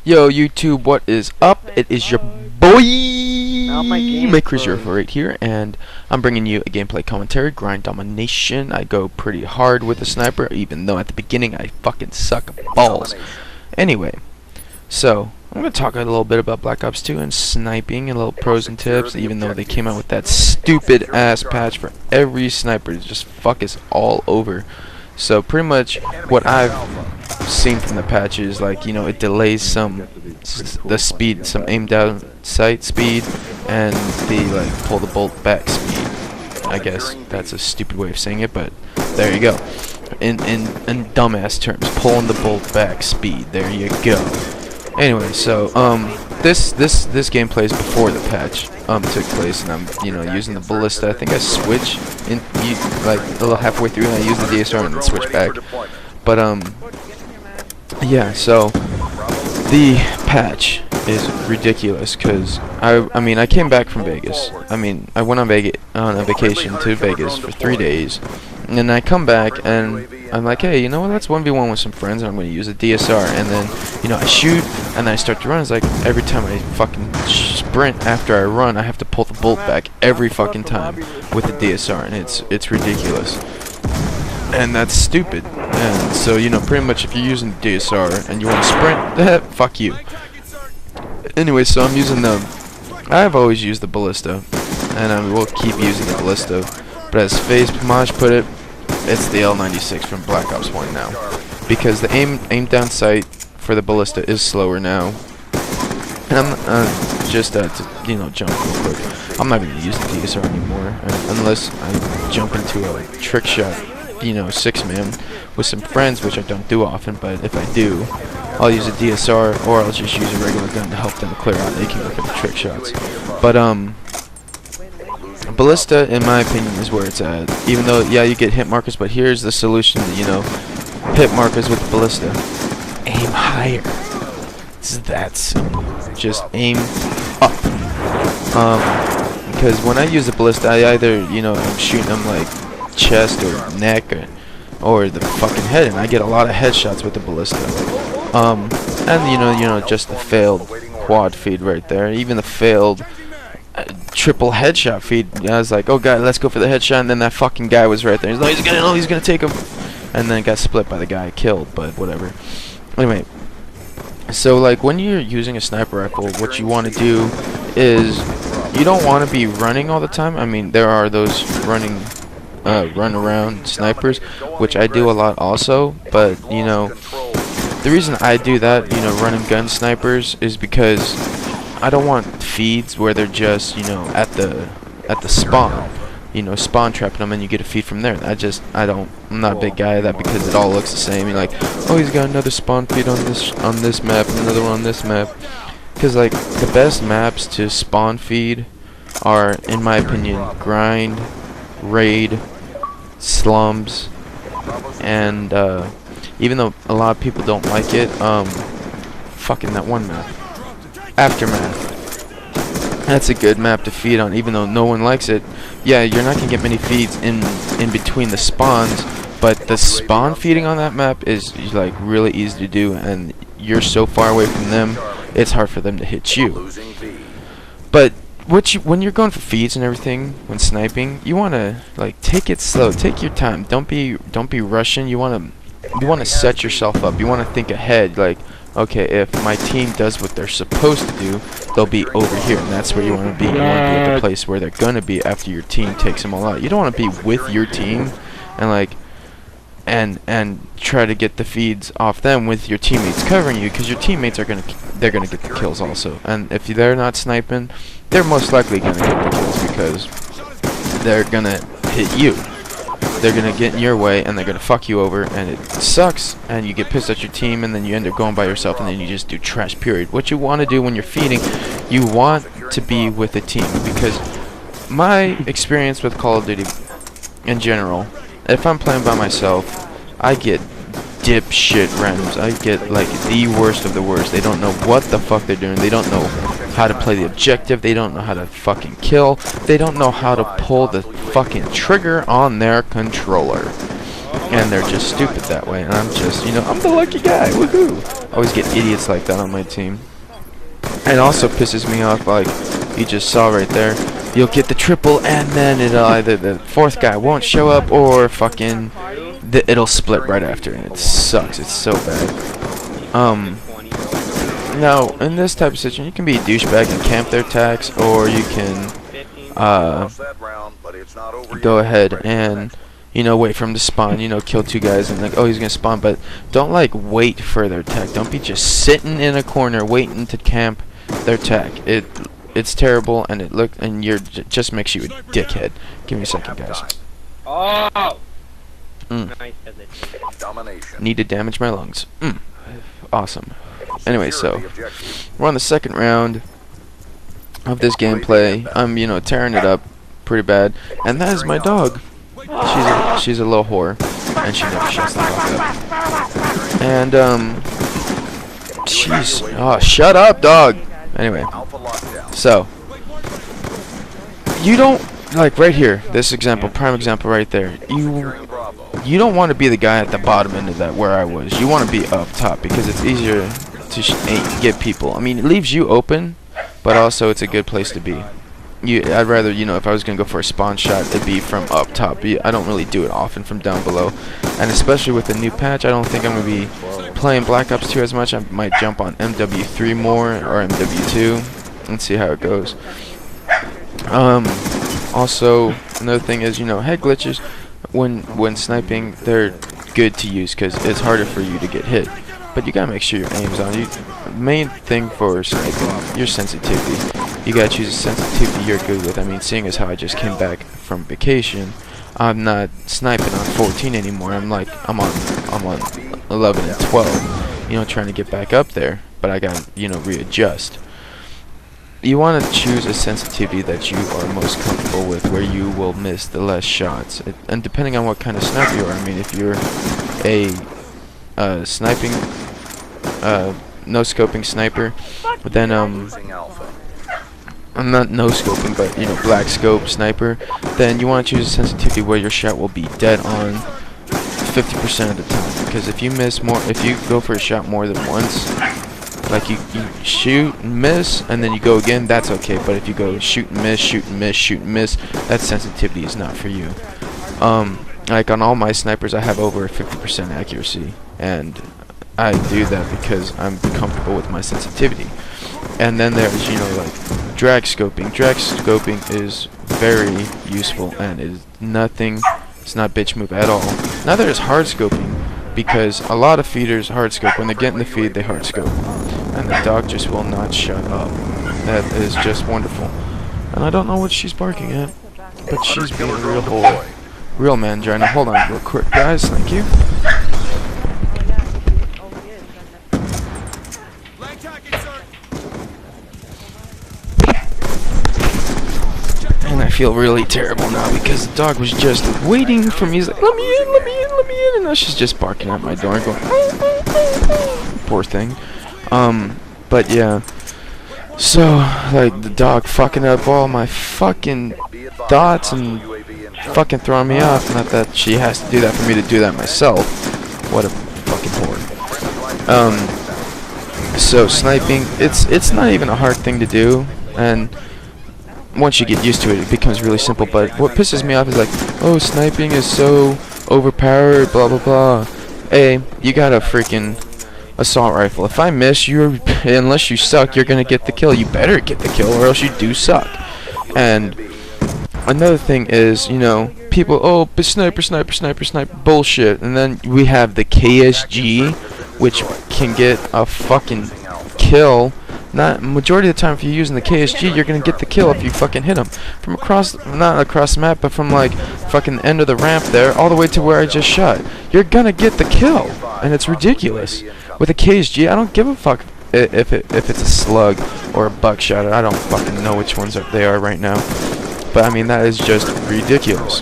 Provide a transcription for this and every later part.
Yo, YouTube, what is up? It is your boy, MakeCrazy right here, and I'm bringing you a gameplay commentary, Grind Domination. I go pretty hard with the sniper, even though at the beginning I fucking suck balls. Anyway, so I'm going to talk a little bit about Black Ops 2 and sniping and little pros and tips, even though they came out with that stupid ass patch for every sniper to just fuck us all over. So pretty much what I've seen from the patch is, like, you know, it delays the speed, some aim down sight speed, and the like pull the bolt back speed. I guess that's a stupid way of saying it, but there you go. In dumbass terms, pulling the bolt back speed. There you go. Anyway, so this gameplay is before the patch took place, and I'm using the ballista. I think I switch in like a little halfway through, and I use the DSR and then switch back. But yeah, so the patch is ridiculous because I mean I came back from Vegas. I mean I went on a vacation to Vegas for 3 days, and then I come back and I'm like, hey, you know what? Let's 1v1 with some friends, and I'm going to use a DSR. And then I shoot, and then I start to run. It's like every time I fucking sprint after I run, I have to pull the bolt back every fucking time with the DSR, and it's ridiculous. And that's stupid. And so, pretty much if you're using the DSR and you want to sprint, fuck you. Anyway, so I'm using I've always used the ballista, and I will keep using the ballista. But as FaZe Pamaj put it, it's the L96 from Black Ops 1 now. Because the aim down sight for the ballista is slower now. And I'm just to jump real quick. I'm not going to use the DSR anymore unless I jump into a trick shot, 6-man with some friends, which I don't do often, but if I do, I'll use a DSR or I'll just use a regular gun to help them clear out. They can look at the trick shots. But ballista, in my opinion, is where it's at. Even though, yeah, you get hit markers, but here's the solution to, hit markers with the ballista. Aim higher. It's that simple. Just aim up. Because when I use the ballista, I either, I'm shooting them like chest or neck or the fucking head, and I get a lot of headshots with the ballista. And just the failed quad feed right there. Even the failed triple headshot feed. I was like, oh god, let's go for the headshot, and then that fucking guy was right there. He's like, he's gonna take him, and then got split by the guy I killed. But whatever. Anyway, so like when you're using a sniper rifle, what you want to do is you don't want to be running all the time. I mean, there are those run around snipers, which I do a lot also. But the reason I do that, running gun snipers, is because I don't want feeds where they're just, at the spawn, spawn trapping them and you get a feed from there. I'm not a big guy of that because it all looks the same. You're like, oh, he's got another spawn feed on this map and another one on this map. Because like the best maps to spawn feed are, in my opinion, Grind, Raid, Slums, and even though a lot of people don't like it, fucking that one map, Aftermath. That's a good map to feed on, even though no one likes it. Yeah, you're not gonna get many feeds in between the spawns, but the spawn feeding on that map is like really easy to do, and you're so far away from them, it's hard for them to hit you. But when you're going for feeds and everything, when sniping, you wanna like take it slow, take your time. Don't be rushing. You wanna set yourself up. You wanna think ahead, like, okay, if my team does what they're supposed to do, they'll be over here, and that's where you want to be. You want to be at the place where they're gonna be after your team takes them all out. You don't want to be with your team and like and try to get the feeds off them with your teammates covering you, because your teammates they're gonna get the kills also. And if they're not sniping, they're most likely gonna get the kills because they're gonna hit you. They're gonna get in your way and they're gonna fuck you over, and it sucks, and you get pissed at your team, and then you end up going by yourself, and then you just do trash, period. What you want to do when you're feeding, you want to be with a team, because my experience with Call of Duty in general, if I'm playing by myself, I get dipshit randoms. I get like the worst of the worst. They don't know what the fuck they're doing. They don't know how to play the objective. They don't know how to fucking kill. They don't know how to pull the fucking trigger on their controller. And they're just stupid that way. And I'm just, I'm the lucky guy. Woohoo! always get idiots like that on my team. It also pisses me off, like you just saw right there. You'll get the triple, and then it'll either the fourth guy won't show up, or fucking it'll split right after, and it sucks. It's so bad. Now in this type of situation, you can be a douchebag and camp their tags, or you can go ahead and, you know, wait for him to spawn, you know, kill 2 guys and like, oh, he's gonna spawn, but don't like wait for their tag. Don't be just sitting in a corner waiting to camp their tag. It's terrible, and just makes you a dickhead. Give me a second, guys. Oh. Nice. Need to damage my lungs. Awesome. Anyway, so we're on the second round of this gameplay. I'm, you know, tearing it up pretty bad, and that is my dog. She's a little whore, and she never shuts the fuck up. And oh, shut up, dog. Anyway, so you don't, like right here, this example, prime example right there. You don't want to be the guy at the bottom end of that where I was. You want to be up top because it's easier to get people. I mean, it leaves you open, but also it's a good place to be. I'd rather, you know, if I was gonna go for a spawn shot, it'd be from up top. I don't really do it often from down below, and especially with the new patch, I don't think I'm gonna be playing Black Ops 2 as much. I might jump on MW3 more, or MW2, and see how it goes. Also, another thing is, you know, head glitches when sniping, they're good to use because it's harder for you to get hit, but you gotta make sure your aim's on. The main thing for sniping, your sensitivity. You gotta choose a sensitivity you're good with. I mean, seeing as how I just came back from vacation, I'm not sniping on 14 anymore. I'm on 11 and 12. You know, trying to get back up there, but I gotta, you know, readjust. You want to choose a sensitivity that you are most comfortable with, where you will miss the less shots. And depending on what kind of sniper you are, I mean, if you're a sniping, no-scoping sniper, then I'm not no-scoping, but, you know, black scope sniper, then you want to choose a sensitivity where your shot will be dead on 50% of the time. Because if you miss more, if you go for a shot more than once, like you shoot and miss and then you go again, that's okay. But if you go shoot and miss, shoot and miss, shoot and miss, that sensitivity is not for you. Like on all my snipers, I have over 50% accuracy, and I do that because I'm comfortable with my sensitivity. And then there's, you know, like drag scoping. Drag scoping is very useful, and is nothing. It's not bitch move at all. Neither is hard scoping, because a lot of feeders hard scope. When they get in the feed, they hard scope, and the dog just will not shut up. That is just wonderful. And I don't know what she's barking at, but she's being a real whore. Real mangina. Hold on real quick, guys. Thank you. And I feel really terrible now because the dog was just waiting for me. He's like, let me in, let me in, let me in. And now she's just barking at my door and going, poor thing. But yeah. So, like, the dog fucking up all my fucking thoughts and fucking throwing me off. Not that she has to do that for me to do that myself. What a fucking whore. So sniping, it's not even a hard thing to do, and once you get used to it, it becomes really simple. But what pisses me off is like, oh, sniping is so overpowered, blah blah blah. You got a freaking assault rifle. If I miss, unless you suck, you're gonna get the kill. You better get the kill, or else you do suck. And another thing is, you know, people, oh, sniper, sniper, sniper, sniper, bullshit. And then we have the KSG, which can get a fucking kill. Not majority of the time, if you're using the KSG, you're gonna get the kill if you fucking hit them from across, not across the map, but from like fucking end of the ramp there, all the way to where I just shot. You're gonna get the kill, and it's ridiculous. With a KSG, I don't give a fuck if it's a slug or a buckshot. I don't fucking know which ones they are right now. But I mean, that is just ridiculous.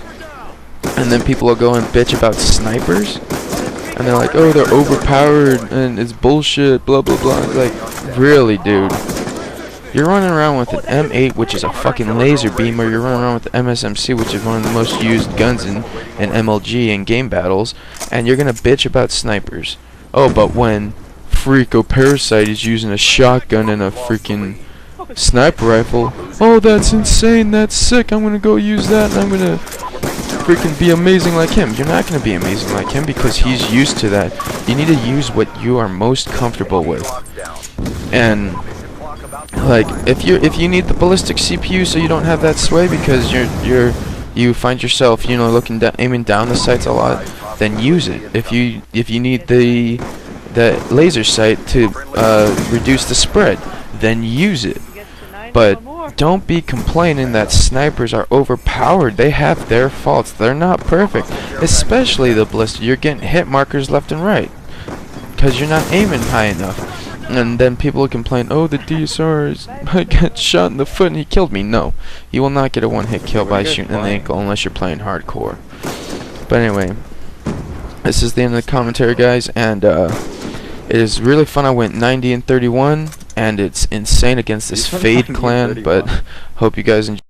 And then people will go and bitch about snipers, and they're like, oh, they're overpowered and it's bullshit, blah blah blah. Like, really, dude? You're running around with an M8, which is a fucking laser beam, or you're running around with the MSMC, which is one of the most used guns in MLG in game battles, and you're gonna bitch about snipers. Oh, but when freako Parasite is using a shotgun and a freaking sniper rifle. Oh, that's insane, that's sick, I'm gonna go use that and I'm gonna freaking be amazing like him. You're not gonna be amazing like him because he's used to that. You need to use what you are most comfortable with. And like if you need the ballistic CPU so you don't have that sway because you find yourself, you know, looking down, aiming down the sights a lot, then use it. If you need the laser sight to reduce the spread, then use it. But don't be complaining that snipers are overpowered. They have their faults. They're not perfect. Especially the ballistic. You're getting hit markers left and right because you're not aiming high enough. And then people will complain, oh, the DSR is, I got shot in the foot and he killed me. No, you will not get a one-hit kill by shooting in the ankle unless you're playing hardcore. But anyway, this is the end of the commentary, guys, and it is really fun. I went 90 and 31, and it's insane against this Fade clan, but hope you guys enjoy.